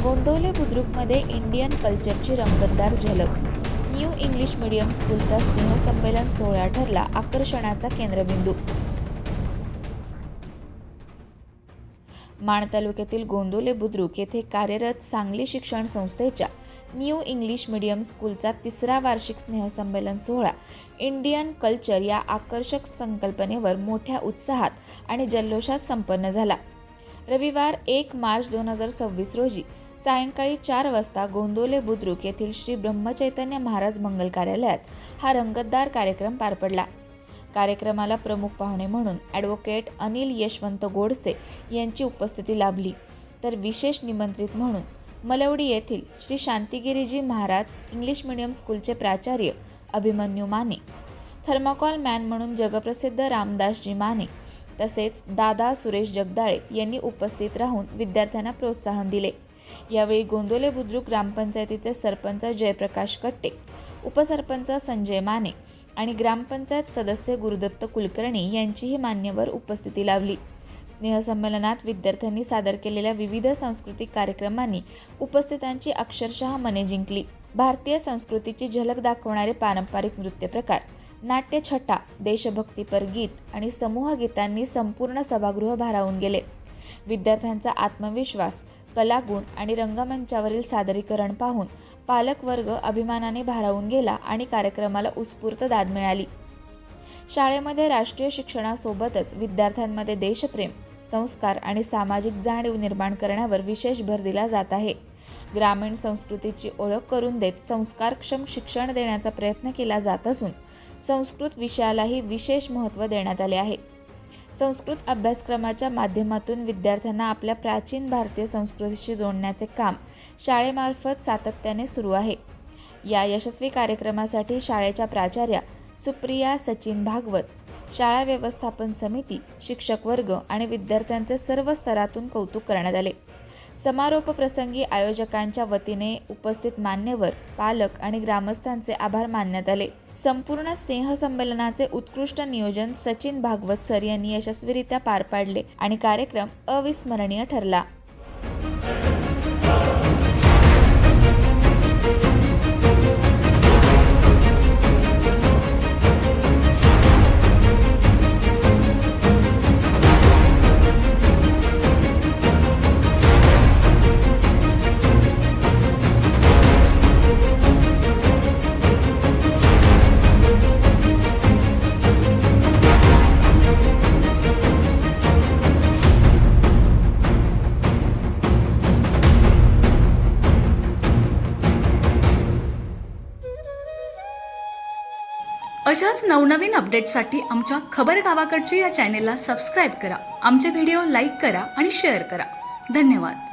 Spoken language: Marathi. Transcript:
गोंदवले बुद्रुकमध्ये इंडियन कल्चरची रंगतदार झलक. न्यू इंग्लिश मीडियम स्कूलचा स्नेहसंमेलन सोहळा ठरला आकर्षणाचा केंद्रबिंदू. माण तालुक्यातील गोंदवले बुद्रुक येथे कार्यरत सांगली शिक्षण संस्थेच्या न्यू इंग्लिश मीडियम स्कूलचा 3रा वार्षिक स्नेहसंमेलन सोहळा इंडियन कल्चर या आकर्षक संकल्पनेवर मोठ्या उत्साहात आणि जल्लोषात संपन्न झाला. रविवार 1 मार्च 2026 रोजी सायंकाळी 4 वाजता गोंदवले बुद्रुक येथील श्री ब्रह्मचैतन्य महाराज मंगल कार्यालयात हा रंगतदार कार्यक्रम पार पडला. कार्यक्रमाला प्रमुख पाहुणे म्हणून ॲडव्होकेट अनिल यशवंत गोडसे यांची उपस्थिती लाभली, तर विशेष निमंत्रित म्हणून मलवडी येथील श्री शांतिगिरीजी महाराज इंग्लिश मीडियम स्कूलचे प्राचार्य अभिमन्यू माने, थर्माकॉल मॅन म्हणून जगप्रसिद्ध रामदासजी माने तसेच दादा सुरेश जगदाळे यांनी उपस्थित राहून विद्यार्थ्यांना प्रोत्साहन दिले. यावेळी गोंदवले बुद्रुक ग्रामपंचायतीचे सरपंच जयप्रकाश कट्टे, उपसरपंच संजय माने आणि ग्रामपंचायत सदस्य गुरुदत्त कुलकर्णी यांचीही मान्यवर उपस्थिती लाभली. स्नेहसंमेलनात विद्यार्थ्यांनी सादर केलेल्या विविध सांस्कृतिक कार्यक्रमांनी उपस्थितांची अक्षरशः मने जिंकली. भारतीय संस्कृतीची झलक दाखवणारे पारंपरिक नृत्यप्रकार, नाट्यछटा, देशभक्तीपर गीत आणि समूह गीतांनी संपूर्ण सभागृह भारावून गेले. विद्यार्थ्यांचा आत्मविश्वास, कलागुण आणि रंगमंचावरील सादरीकरण पाहून पालकवर्ग अभिमानाने भारावून गेला आणि कार्यक्रमाला उत्स्फूर्त दाद मिळाली. शाळेमध्ये राष्ट्रीय शिक्षणासोबतच विद्यार्थ्यांमध्ये देशप्रेम, संस्कार आणि सामाजिक जाणीव निर्माण करण्यावर विशेष भर दिला जात आहे. ग्रामीण संस्कृतीची ओळख करून देत संस्कारक्षम शिक्षण देण्याचा प्रयत्न केला जात असून संस्कृत विषयालाही विशेष महत्त्व देण्यात आले आहे. संस्कृत अभ्यासक्रमाच्या माध्यमातून विद्यार्थ्यांना आपल्या प्राचीन भारतीय संस्कृतीशी जोडण्याचे काम शाळेमार्फत सातत्याने सुरू आहे. या यशस्वी कार्यक्रमासाठी शाळेच्या प्राचार्या सुप्रिया सचिन भागवत, शाळा व्यवस्थापन समिती, शिक्षक वर्ग आणि विद्यार्थ्यांचे सर्व स्तरातून कौतुक करण्यात आले. समारोप प्रसंगी आयोजकांच्या वतीने उपस्थित मान्यवर, पालक आणि ग्रामस्थांचे आभार मानण्यात आले. संपूर्ण स्नेहसंमेलनाचे उत्कृष्ट नियोजन सचिन भागवत सर यांनी यशस्वीरित्या पार पाडले आणि कार्यक्रम अविस्मरणीय ठरला. अशाच नवनवीन अपडेट्ससाठी आमच्या खबर गावाकडची या चॅनेलला सबस्क्राईब करा. आमचे व्हिडिओ लाईक करा आणि शेअर करा. धन्यवाद.